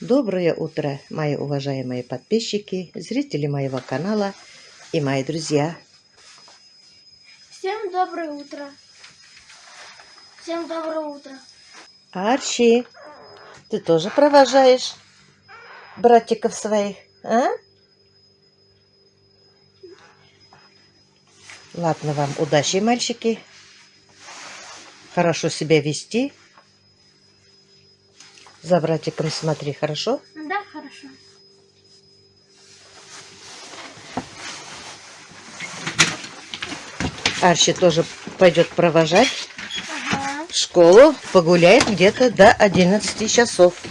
Доброе утро, мои уважаемые подписчики, зрители моего канала и мои друзья. Всем доброе утро. Всем доброе утро. Арчи, ты тоже провожаешь братиков своих, а? Ладно вам, удачи, мальчики. Хорошо себя вести. За братиком смотри, хорошо? Да, хорошо. Арчи тоже пойдет провожать Ага. в школу, погуляет где-то до 11 часов.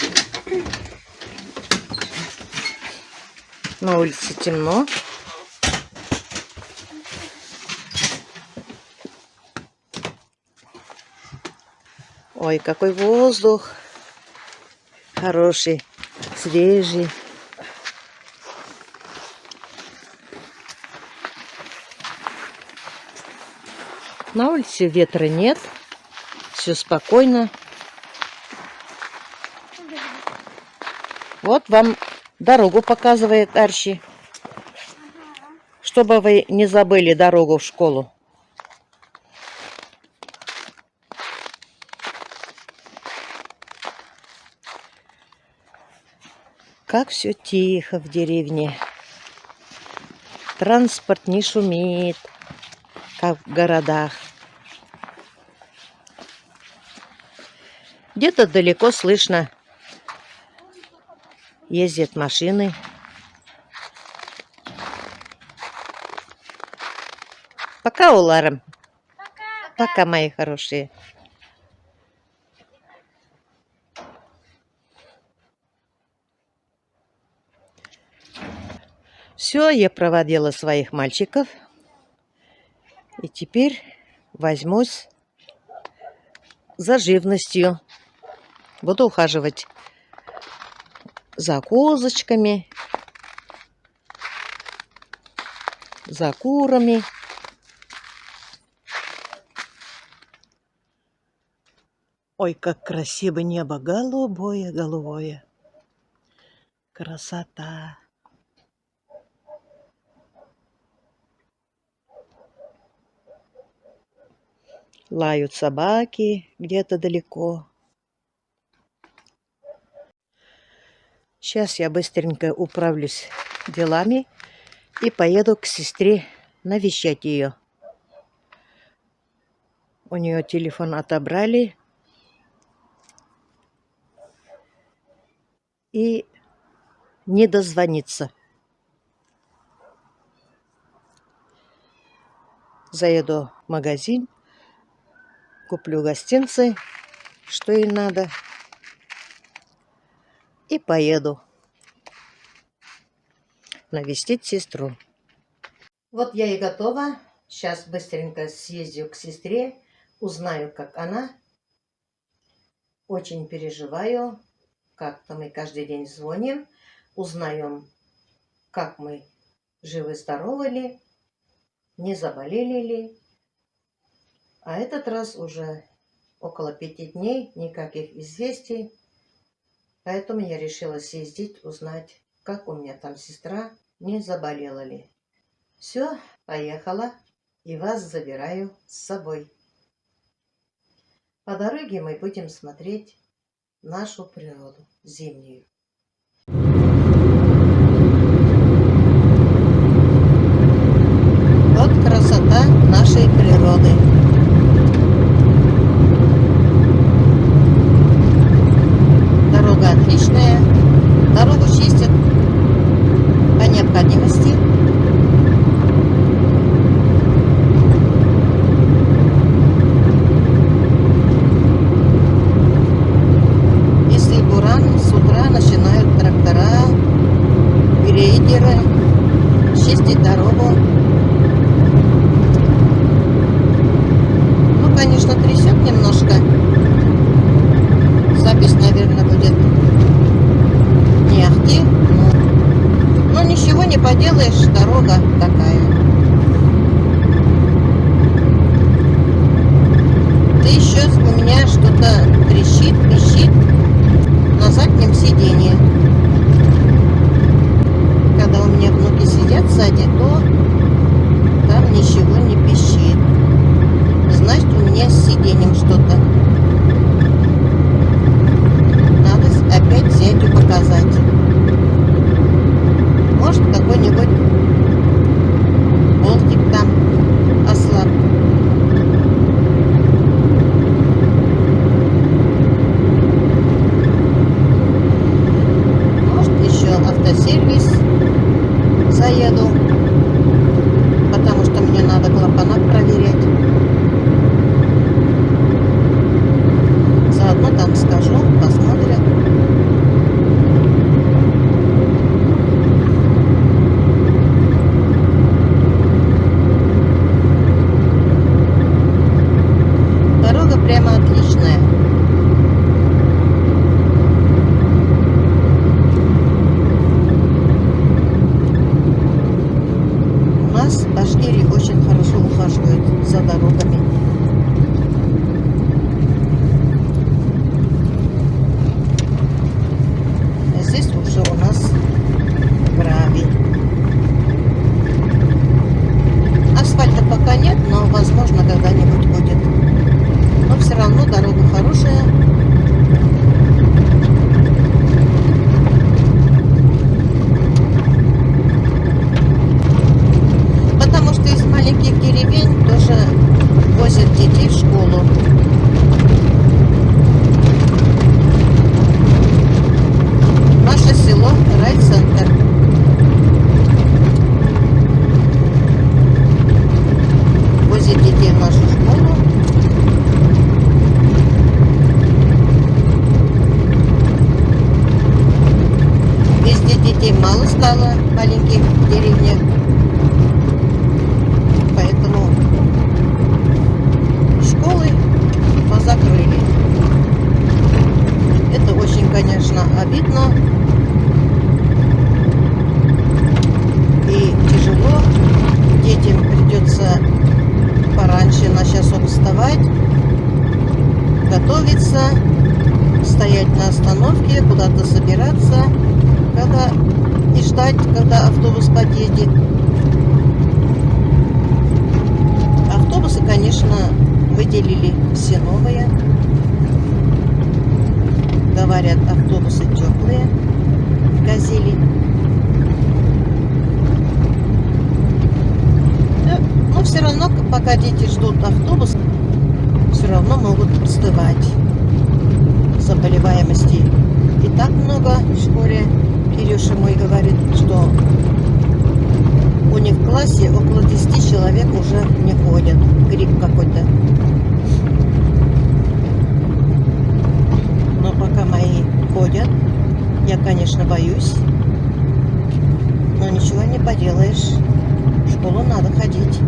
На улице темно. Ой, какой воздух хороший, свежий. На улице ветра нет, все спокойно. Вот вам дорогу показывает Арчи, чтобы вы не забыли дорогу в школу. Как все тихо в деревне. Транспорт не шумит, как в городах. Где-то далеко слышно ездят машины. Пока, Уларом. Пока, мои хорошие. Все, я проводила своих мальчиков. И теперь возьмусь за живностью. Буду ухаживать за козочками, за курами. Ой, как красиво небо, голубое, голубое. Красота. Лают собаки где-то далеко. Сейчас я быстренько управлюсь делами и поеду к сестре навещать ее. У нее телефон отобрали. И не дозвониться. Заеду в магазин, куплю гостинцы, что ей надо, и поеду навестить сестру. Вот я и готова. Сейчас быстренько съездю к сестре, узнаю, как она. Очень переживаю. Как-то мы каждый день звоним, узнаем, как мы живы-здоровы ли, не заболели ли. А этот раз уже около 5 дней, никаких известий. Поэтому я решила съездить, узнать, как у меня там сестра, не заболела ли. Все, поехала и вас забираю с собой. По дороге мы будем смотреть нашу природу зимнюю. Вот красота нашей природы. Дорога отличная. Дорогу чистят по необходимости. С утра начинают трактора, грейдеры чистить дорогу. Ну, конечно, трясет немножко. Запись, наверное, будет не ахти. Но ничего не поделаешь, дорога такая. Да еще у меня что-то трещит, пищит на заднем сиденье. детей мало стало в маленьких деревнях, поэтому школы позакрыли. Это очень, конечно, обидно и тяжело. Детям придется пораньше на часок вставать, готовиться, стоять на остановке, куда-то собираться, и ждать, когда автобус подъедет. Автобусы, конечно, выделили все новые. Говорят, автобусы теплые, «Газели». Но все равно, пока дети ждут автобус, все равно могут остывать. Заболеваемости и так много в школе. Кирюша мой говорит, что у них в классе около 10 человек уже не ходят. Грипп какой-то. Но пока мои ходят, я, конечно, боюсь. Но ничего не поделаешь. В школу надо ходить.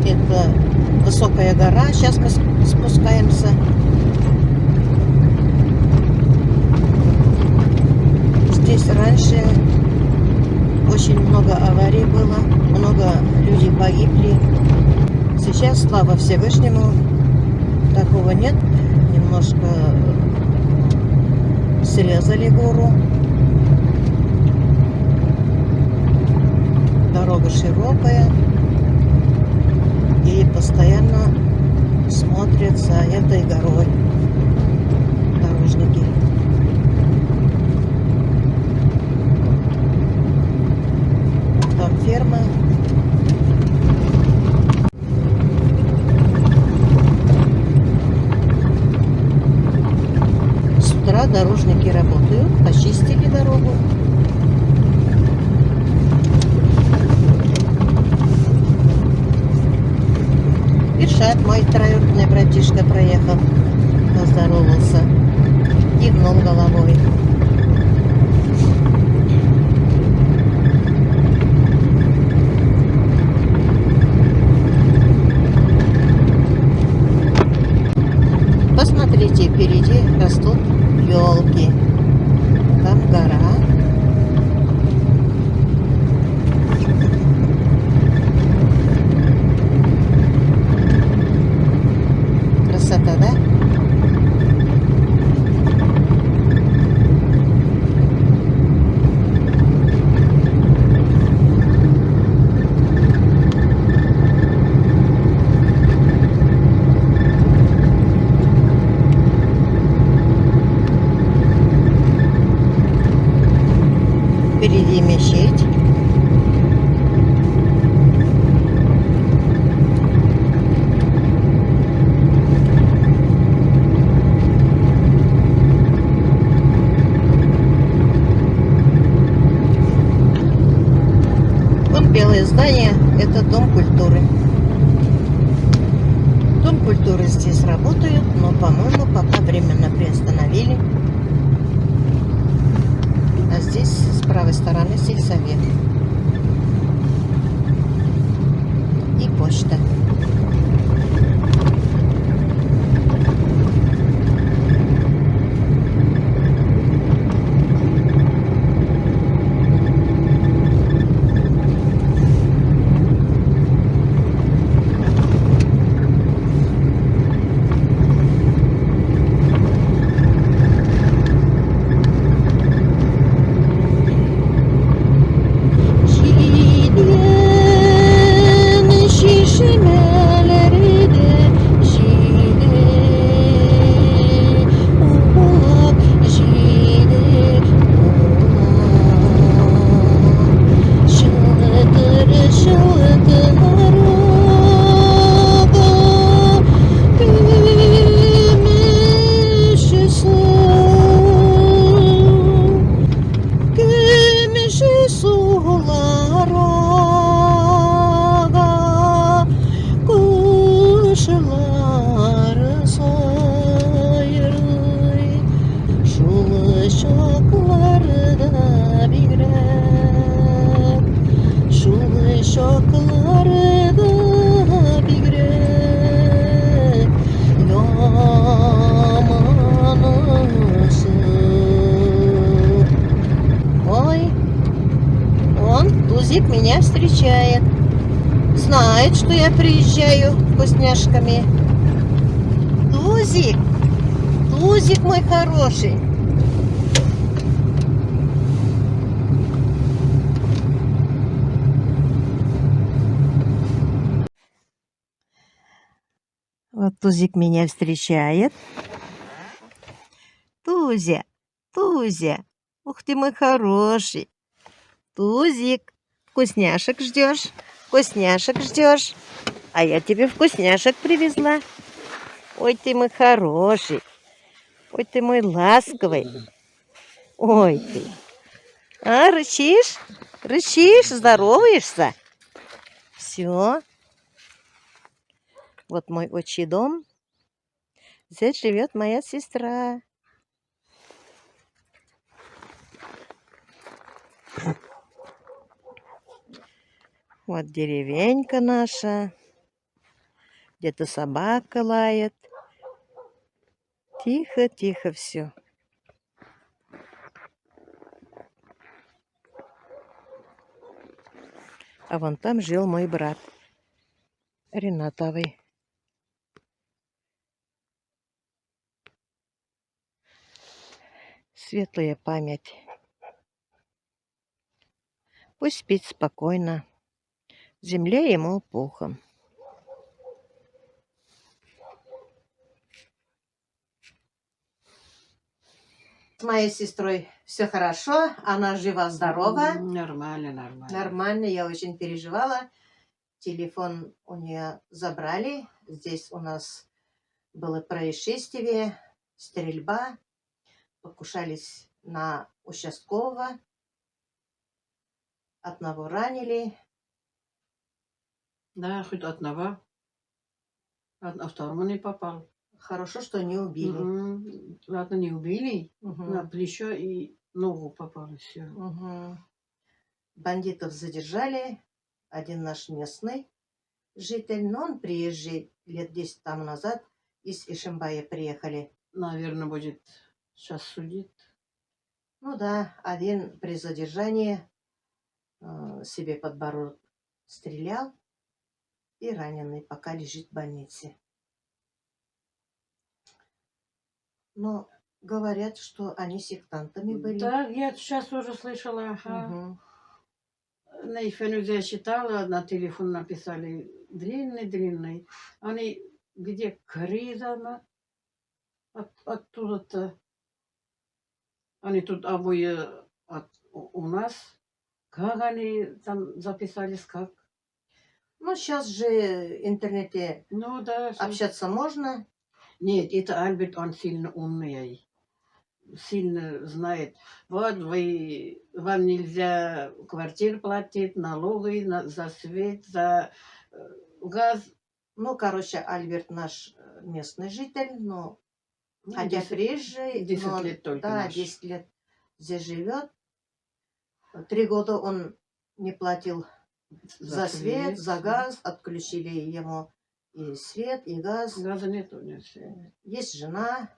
Это высокая гора. Сейчас мы спускаемся. Здесь раньше очень много аварий было, много людей погибли. Сейчас, слава Всевышнему, такого нет. Немножко срезали гору. Дорога широкая. И постоянно смотрят за этой горой дорожники. Там ферма. С утра дорожники работают, почистили дорогу. Иршат, мой троюродный братишка, проехал, поздоровался, кивнул головой. Посмотрите, впереди растут елки. Там гора. Красота, да? Впереди мечеть. Вот белое здание — это Дом культуры. Дом культуры здесь работает, но, по-моему, пока временно приостановили. А здесь с правой стороны сельсовет и почта. She меня встречает. Знает, что я приезжаю вкусняшками. Тузик, Тузик мой хороший. Вот Тузик меня встречает. Тузя, Тузя, ух ты мой хороший. Тузик, вкусняшек ждешь? Вкусняшек ждешь? А я тебе вкусняшек привезла. Ой, ты мой хороший. Ой, ты мой ласковый. Ой ты. А, рычишь? Рычишь, здороваешься? Все. Вот мой отчий дом. Здесь живет моя сестра. Вот деревенька наша. Где-то собака лает. Тихо, тихо все. А вон там жил мой брат Ренатовый. Светлая память. Пусть спит спокойно. Земле ему пухом. С моей сестрой все хорошо. Она жива-здорова. Нормально, нормально. Нормально. Я очень переживала. Телефон у нее забрали. Здесь у нас было происшествие, стрельба. Покушались на участкового. Одного ранили. Да, хоть одного. А второму не попал. Хорошо, что не убили. Ладно, не убили. Мгм. На плечо и ногу попало все. Мгм. Бандитов задержали. Один наш местный житель, но он приезжий лет 10 тому назад из Ишимбая приехали. Наверное, будет сейчас судить. Ну да, один при задержании себе подбородок стрелял и раненый пока лежит в больнице. Но говорят, что они сектантами были. Да, я сейчас уже слышала. Ага. Мгм. На Ифенузе я читала, на телефон написали длинный. Они где Кризана, оттуда-то. Они тут обои у нас. Как они там записались, как? Ну, сейчас же в интернете Ну да. общаться можно. Нет, это Альберт, он сильно умный. Сильно знает. Вот вам нельзя квартиру платить, налоги за свет, за газ. Ну, короче, Альберт наш местный житель, но Ну, хотя приезжий, 10 но, лет только да, наш. 10 лет здесь живет. 3 года он не платил за свет, за газ. Отключили ему и свет, и газ. Газа нету, нет. Есть жена,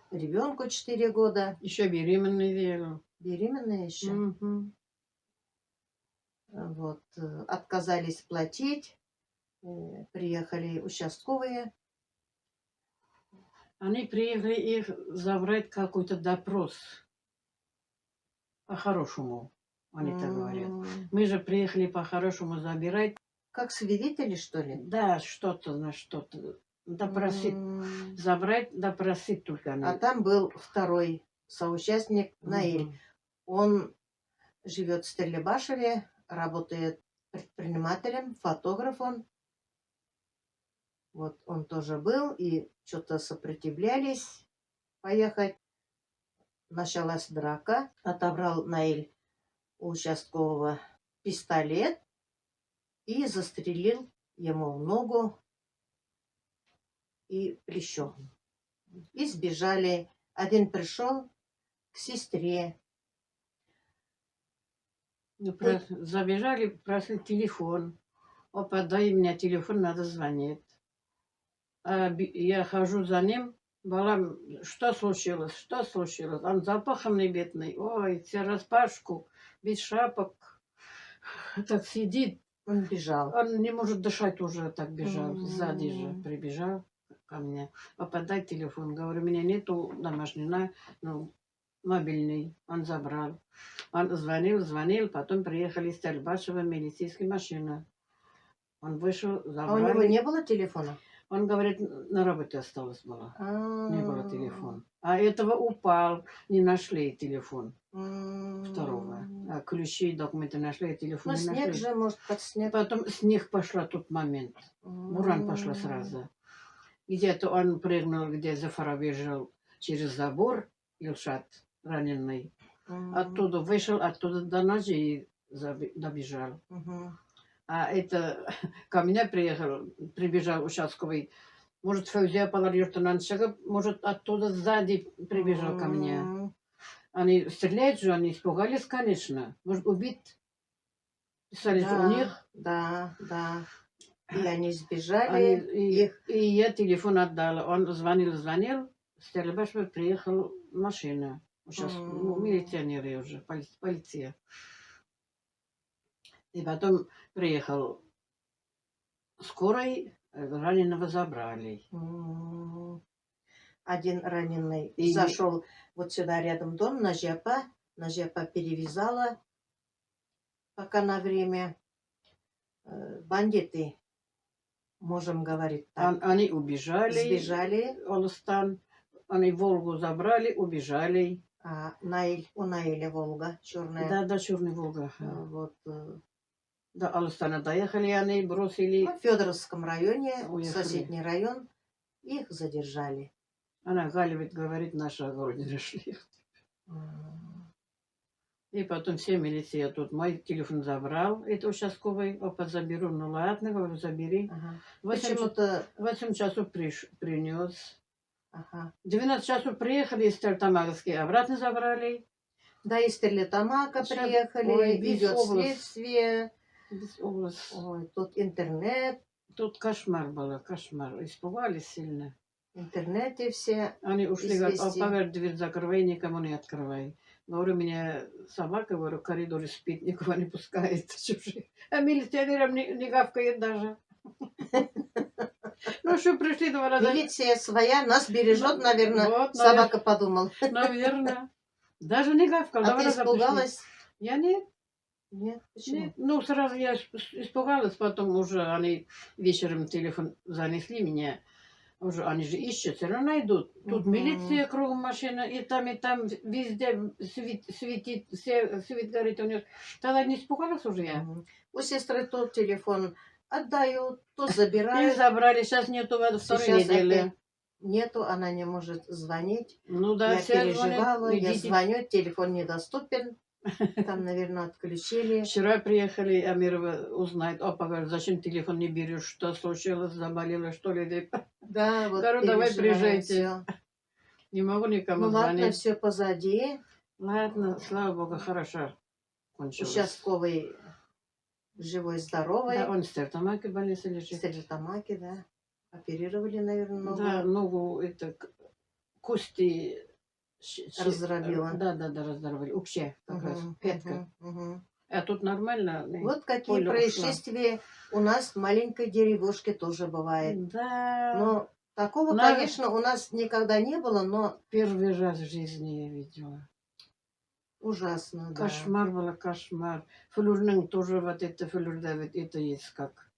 ребенку 4 года. Еще беременный веру. Беременная еще. Мгм. Вот, отказались платить. Приехали участковые. Они приехали их забрать какой-то допрос. По-хорошему, они так говорят. Мы же приехали по-хорошему забирать. Как свидетели, что ли? Да, что-то на что-то. Допросить. Забрать, допросить только они. А там был второй соучастник Наиль. Мгм. Он живет в Стерлибашеве, работает предпринимателем, фотограф он. Вот он тоже был и что-то сопротивлялись поехать. Началась драка. Отобрал Наиль у участкового пистолет и застрелил ему в ногу и плечо. И сбежали. Один пришел к сестре. Ну, забежали, просили телефон. Опа, дай мне телефон, надо звонить. А я хожу за ним. Балам, что случилось? Что случилось? Он запаханный бедный. Ой, все распашку, без шапок. Так сидит, Он бежал. он не может дышать уже, так бежал. Сзади же М. прибежал ко мне. Папа, дай телефон. Говорю, у меня нету домашнего, ну, мобильный. Он забрал. Он звонил, потом приехали из Тельбашева милицейская машина. Он вышел, А у него забрали. не было телефона? Он говорит, на работе осталось было. Не было А. телефона. А этого упал, не нашли телефон М. второго. А ключи, документы нашли, а телефон Ну, не снег нашли. же, может, под снег. Потом снег пошла тот момент. Буран пошла сразу. Где-то он прыгнул, где Зафара бежал через забор, Илшат раненый. Оттуда вышел, оттуда до ножи и добежал. Мгм. А это ко мне приехал, прибежал участковый. Может, Фаузия Паларьёртананшага, может, оттуда сзади прибежал ко мне. М. Они стреляют же, они испугались, конечно. Может, убит. Писали, что у Да, них. да. И они Они, сбежали. Их. и я телефон отдала. Он звонил. С Телебашева приехала машина. Сейчас милиционеры уже, полиция. И потом приехал скорой, раненого забрали. Один раненый И- зашел вот сюда рядом дом, Нажепа перевязала пока на время. Бандиты, можем говорить так, Они убежали. сбежали. Олстан. Они Волгу забрали, убежали. А у Наиля Волга черная. Да, черный Волга. Вот. До Олстана доехали, они бросили. В Федоровском районе, Уехали. соседний район, их задержали. Она Галя говорит, наши огороды нашли. И потом все милиция тут. Мой телефон забрал, это участковый. Опа, заберу. Ну ладно, говорю, забери. Ага. 8 Почему-то. часов принес. Ага. 12 часов приехали из Тельтамаковской, обратно забрали. Да, из Стерлитамака Сейчас, приехали, ой, весь идет область. следствие. Весь область. Ой, тут интернет, Тут кошмар был, кошмар. Испугались сильно. в интернете все. Они ушли, говорят, Известия. говорит, дверь закрывай, никому не открывай. Говорю, у меня собака, говорю, в коридоре спит, никого не пускает. Чужие. А милиционерам не гавкает даже. Ну что, пришли 2 раза. Милиция своя, нас бережет, наверное, Вот, собака подумал. наверное. Даже не гавкал. А 2 ты раза пришли. испугалась? Я нет. Нет, почему? Нет. Ну, сразу я испугалась, потом уже они вечером телефон занесли меня. Уже они же ищут, все равно найдут. Тут Мгм. милиция кругом машина, и там, везде светит, свет горит у них. Тогда не испугалась уже я. У сестры тот телефон отдают, то И забирают. забрали, сейчас нету в второй Сейчас неделе. опять нету, она не может звонить. Ну да, Я все переживала, звонят. я Идите. звоню, телефон недоступен. Там, наверное, отключили. Вчера приехали, Амирова узнает, опа, говорит, зачем телефон не берешь, что случилось, заболела, что ли? Да, вот Говорю, давай переживаем приезжайте. всё. Не могу никому Ну ладно, звонить. все позади. Ладно, слава богу, хорошо кончилось. Участковый живой, здоровый. Да, он в Стерлитамаке в больнице В лежит. Стерлитамаке, да. Оперировали, наверное, ногу. Да, ногу, это, кости... Раздробила. Да, раздробили. Укче, как раз, пятка. Мгм. А тут нормально. Вот какие Оля ушла. происшествия у нас в маленькой деревушке тоже бывает. Да, Но такого, Надо- конечно, у нас никогда не было, но первый раз в жизни я видела. ужасно, да. Кошмар было, кошмар. Флюрның тоже вот это, флюрда, вот это есть как.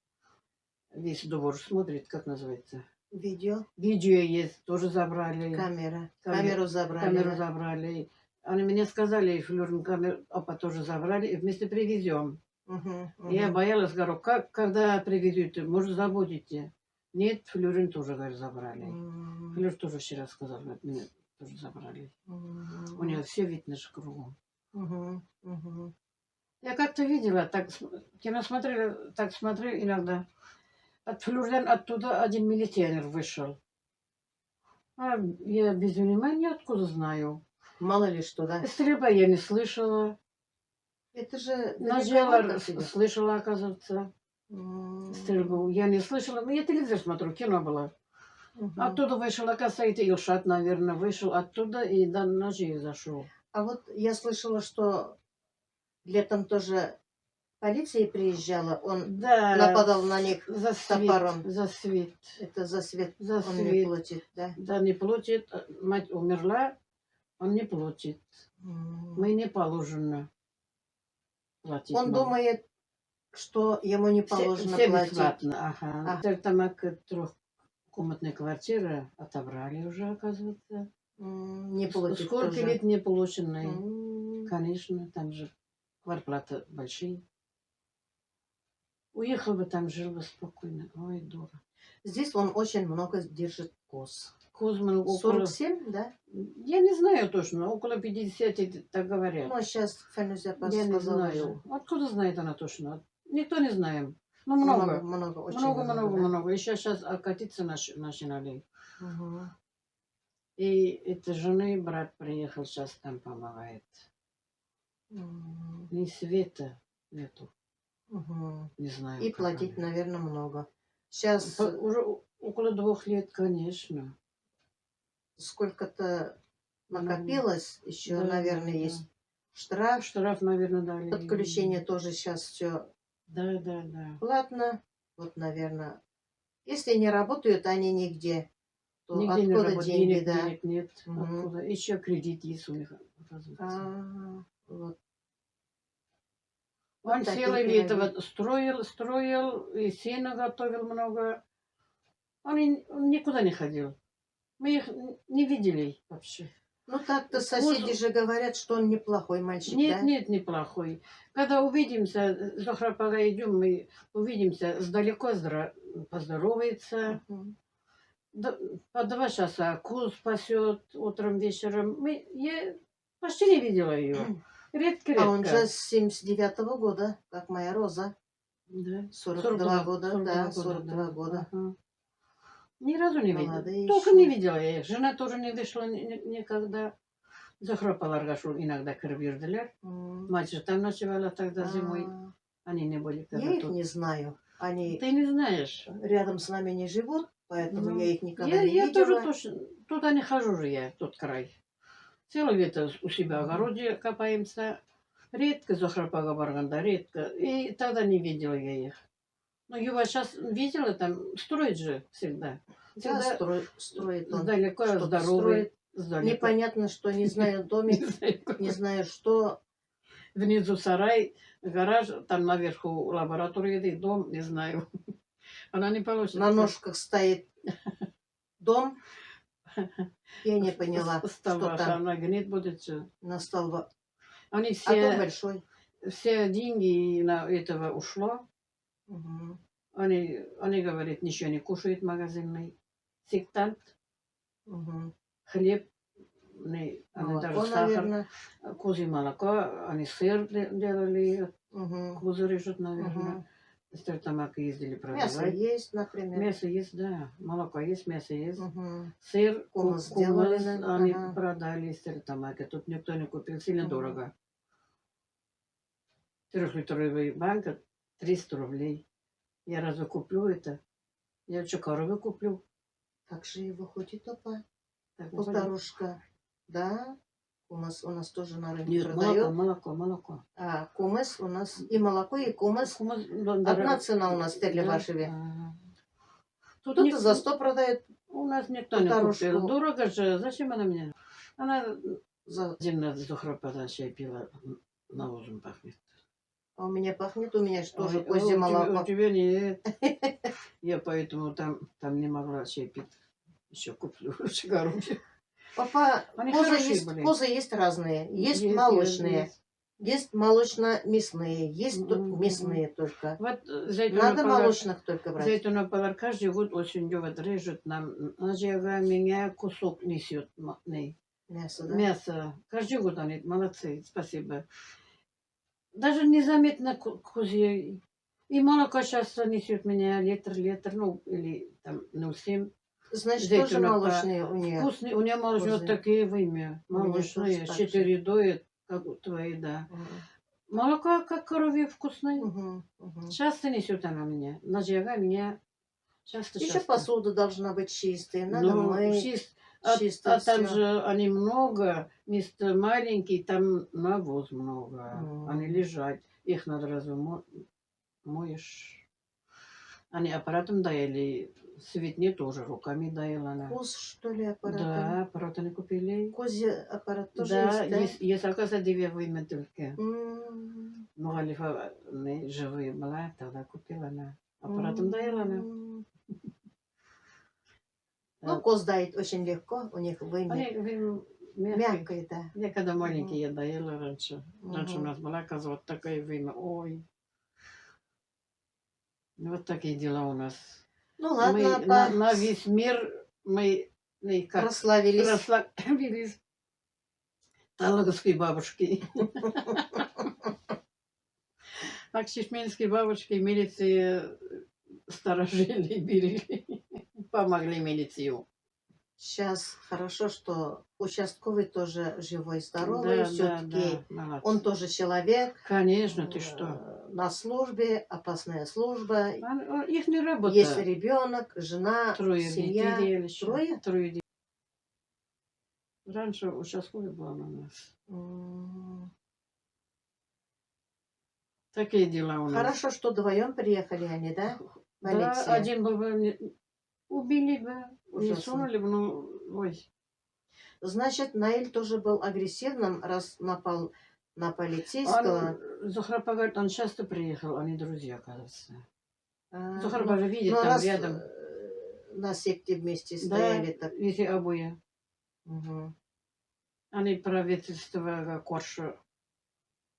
Весь двор смотрит, как называется. Видео, Видео есть, тоже забрали. камера. Камеру Камеру забрали. Камеру да. забрали. Они мне сказали, флюрную камеру, опа, тоже забрали, и вместе привезем. Мгм, Я мгм. боялась, говорю, когда привезете, может, забудете. Нет, флюрин тоже, говорю, забрали. М, Флюр тоже вчера сказал, говорит, меня тоже забрали. У нее все видно же кругом. Мгм, мгм. Я как-то видела, так кино смотрели, так смотрю иногда. От флюрден оттуда один милиционер вышел. А я без внимания откуда знаю. Мало ли что, да. Стрельба я не слышала. Это же Нажала, далековато сидит. слышала, оказывается, М, стрельбу. Я не слышала. Я телевизор смотрю, кино было. мгм. Оттуда вышел, оказывается, Илшат, наверное, вышел оттуда и до ножей зашел. А вот я слышала, что летом тоже полиция приезжала, он Да, нападал на них за топором. свет, за свет. Это за свет За он не свет. платит, да? Да, не платит. Мать умерла, он не платит. Мы не положено платить. Он нам. думает, что ему не Все, положено все платить. бесплатно, ага. Ага. Теперь там трехкомнатная квартира отобрали уже, оказывается. Не платит Сколько тоже. лет не полученной? М. Конечно, там же квартплата большие. Уехал бы там, жил бы спокойно. Ой, дура. Здесь он очень много держит коз. Кузман около... 47, да? Я не знаю точно, около 50, так говорят. Ну, а сейчас Фанузя Я не сказала знаю. же. Откуда знает она точно? Никто не знает. Ну, много. Много, очень Много, много. много, да. много. Еще сейчас окатиться начинали. Мгм. И это жены брат приехал, сейчас там помогает. Ни света нету. Мгм. Не знаю. И как платить, они. наверное, много. Сейчас Уже около 2 лет, конечно. сколько-то накопилось, еще, Да, наверное, да, есть штраф. Штраф, наверное, дали. Подключение тоже сейчас все Да, да, да. платно. Вот, наверное. Если не работают они нигде, то Нигде не откуда работает, деньги, да? денег нет. Мгм. Откуда? Еще кредит есть у них, оказывается. Вот. Он Вот такие целое пироги. лето строил, и сено готовил много. Он никуда не ходил. Мы их не видели вообще. Ну, так-то соседи же говорят, что он неплохой мальчик, Нет, да? нет, неплохой. Когда увидимся, с Зохрапагой идем, мы увидимся, сдалеко поздоровается. Мгм. По 2 часа кур спасет утром, вечером. Я почти не видела ее. Редко-редко. А он же с 79-го года, как моя Роза. Да. 42 года, 42 да, года, 42 да. года. Ага. Ни разу не Молодые видела. Только еще. не видела я их. Жена тоже не вышла никогда. Захрапаларга шел иногда кырбирдилер. М. Мать же там ночевала тогда зимой. А, Они не были Я когда их тут. не знаю. Они Ты не знаешь. рядом с нами не живут, поэтому Ну, я их никогда не я тоже видела. точно. Туда не хожу же я, тот край. Целое лето у себя в огороде копаемся. Редко Захрапага барганда, редко. И тогда не видела я их. Ну, его сейчас видела, там строит же всегда. Да, Всегда строит он. далеко что-то здоровый. строит. Непонятно, что, не знаю домик, не знаю что. Внизу сарай, гараж, там наверху лаборатория и дом, не знаю. Она не получится. На ножках стоит дом. Я не поняла, что там Она гнит будет. на столбах. Они А дом все, большой. все деньги на этого ушло. Мгм. Они говорят, ничего не кушают магазинный. Сектант, Мгм. хлеб, они даже Молоко, сахар, наверное. козье молоко, они сыр делали, Мгм. козы режут, наверное. Мгм. Стертамаки ездили Мясо продавать. есть, например. Мясо есть, да. Молоко есть, мясо есть. Мгм. Сыр, Кумыс кумыс, сделали, они ага. продали стертамаки. Тут никто не купил, сильно Мгм. дорого. 3-литровый банка 300 рублей. Я разве куплю это? Я что, коровы куплю? Как же его выходит, опа? Так, Полторушка. Да? Кумыс у нас тоже на рынке нет, продает. молоко. А кумыс у нас и молоко, и кумыс. Кумыс, Одна цена у нас в Терлибашеве. Ага. Тут Кто-то за 100 продает. у нас никто не полторушку. купил. Дорого же. Зачем она мне? Она За... один раз Зухрапада чай пила. Навозом пахнет. А у меня пахнет, у меня же тоже Ой, козье у молоко. тебя нет. Я поэтому там не могла чай пить. Еще куплю в огороде. Папа, Они козы хорошие были. козы есть разные. Есть Есть, молочные. есть. Есть молочно-мясные. Есть тут Мгм, мясные только. Вот Надо молочных только брать. зайтунопалар каждый год осенью вот режут нам. Наджиага меня кусок несет. Мясо, да? Мясо. Каждый год они молодцы. Спасибо. Даже незаметно козье. И молоко сейчас несет меня литр, ну, или там 0,7. Значит, тоже Зайтуна молочные у нее. Вкусные. У нее молочные вот козы. такие вымя. У меня Молочные. тоже так 4 доят, как у твоей, да. Молоко как коровье вкусное. Часто несет она меня. Наджиага меня часто. Еще посуда должна быть чистая. Надо Ну, мыть. Чисто а там всё. же они много, место маленькие, там навоз много. Они лежат. их надо разве моешь. Они аппаратом доели, свет тоже руками доела она. Куз, что ли, аппарат? Да, аппараты купили. Козий аппарат тоже Да, есть, есть оказывается две выметылки. да? М. Мугалифа живые была, тогда купила она. Аппаратом доела она. Ну, коз доить очень легко, у них вымя. Они мягкие. Мягкая, да. Я когда маленький, я доела раньше. Раньше у Мгм. нас была коза вот такая вымя. Ой. Вот такие дела у нас. Ну Мы ладно, на весь мир мы как прославились. прославились. Талговские бабушки. А чешменские бабушки милиции сторожили, берегли. Помогли милицию. Сейчас хорошо, что участковый тоже живой, здоровый, Да, все-таки молодцы. он тоже человек. Конечно, ты что? На службе, опасная служба. Их не работа. Есть ребенок, жена, Трое семья. детей еще. Трое? Трое детей. Раньше участковый был у нас. М. Такие дела у нас. Хорошо, что вдвоем приехали они, да? Да, Полиция. один был бы, убили бы, не Ужасно. сунули бы, ну, ой. Значит, Наиль тоже был агрессивным, раз напал на полицейского. Зухрапа говорит, он часто приехал, они друзья, кажется. А, Зухрапа же видит ну, там раз рядом. на секте вместе Да, стояли, так. эти обои. Мгм. Они правительство Корша,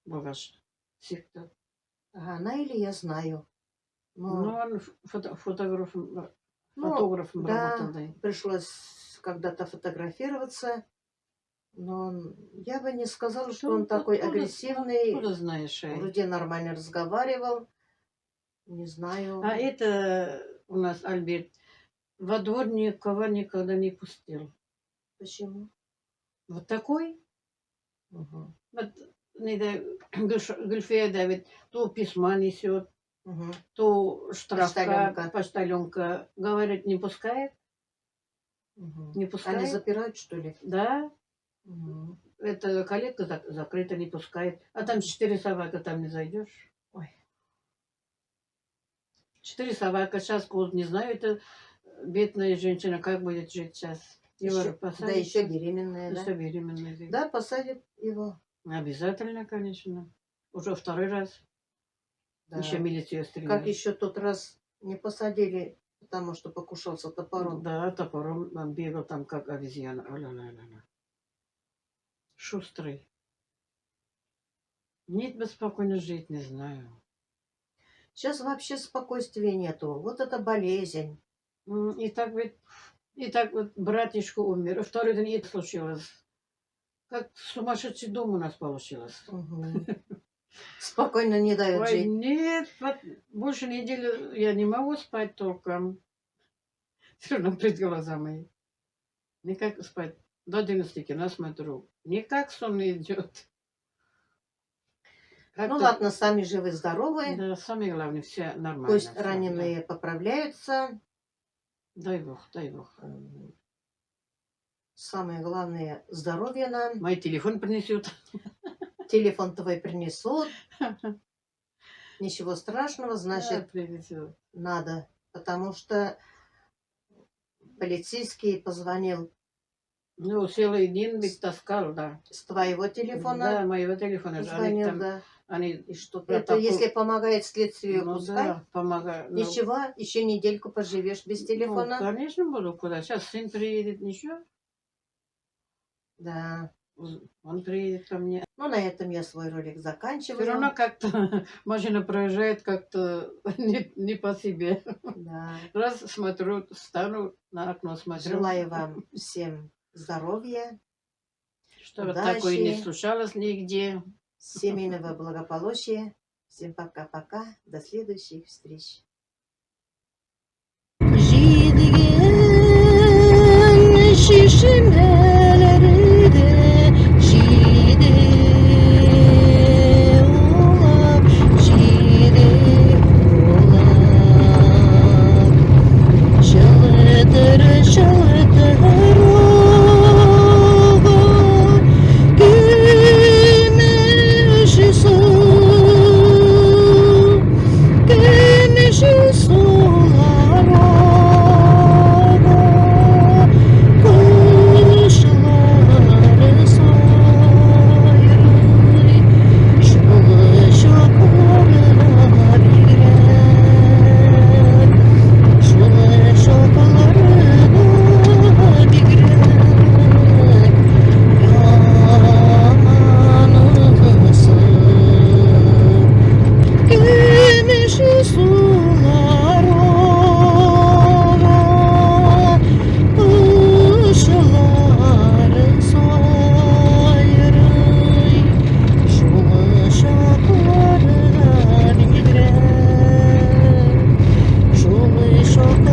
Богаш, секта. Ага, Наиля я знаю. Ну, Но, он фотографом ну, работал, да, да. пришлось когда-то фотографироваться. Но я бы не сказала, что Ну, он такой откуда- агрессивный. Откуда знаешь? Вроде нормально разговаривал. Не знаю. А это у нас Альберт во двор никого никогда не пустил. Почему? Вот такой. Мгм. Вот Гульфия Давид то письма несет, Мгм. то штрафка, Почтальонка. почтальонка. Говорит, не пускает. Мгм. Не пускает. Они запирают, что ли? Да, Мгм. эта калитка закрыта, не пускает. А там 4 собаки, там не зайдешь. Ой. 4 собаки, сейчас кот, не знаю, это бедная женщина, как будет жить сейчас. Его Ещё- посадят да, еще сейчас. беременная, да? Еще беременная. Да, посадят его. Обязательно, конечно. Уже второй раз. Да. Еще милицию Как стреляли. еще тот раз не посадили, потому что покушался топором. Да, топором он бегал там, как обезьяна. Ла-ла-ла-ла. Шустрый. Нет бы спокойно жить, не знаю. Сейчас вообще спокойствия нету. Вот это болезнь. И так вот братишка умер. Второй день это случилось. Как сумасшедший дом у нас получилось. Мгм. Спокойно не дают Ой, жить. нет, вот больше недели я не могу спать толком. Все равно перед глазами. Никак спать. До 11 кино смотрю. Никак сон не идет. Ну ладно, сами живы-здоровы. Да, самое главное, все нормально. Пусть всё, раненые поправляются. да. Дай бог, дай бог. Самое главное, здоровье нам. Мой телефон принесет. Телефон твой принесут. Ничего страшного, значит, Принесет. надо. Потому что полицейский позвонил Ну, целый день ведь таскал, да. с твоего телефона. Да, моего телефона. Они Позвонил, там, да. они, И что? протокол- Это если помогает следствию, ну пускай. да, помогают. Ничего, еще недельку поживешь без телефона. Ну, конечно, буду куда. Сейчас сын приедет, ничего. Да. Он приедет ко мне. Ну, на этом я свой ролик заканчиваю. Все равно как-то машина проезжает как-то не по себе. Да. Раз смотрю, стану на окно смотрю. Желаю вам всем здоровья, Что вот удачи. такое не случалось нигде. семейного благополучия. Всем пока-пока. До следующих встреч. Жидген şişmelerde jide olap jide olap şaldır şaldır oğul gümeş su что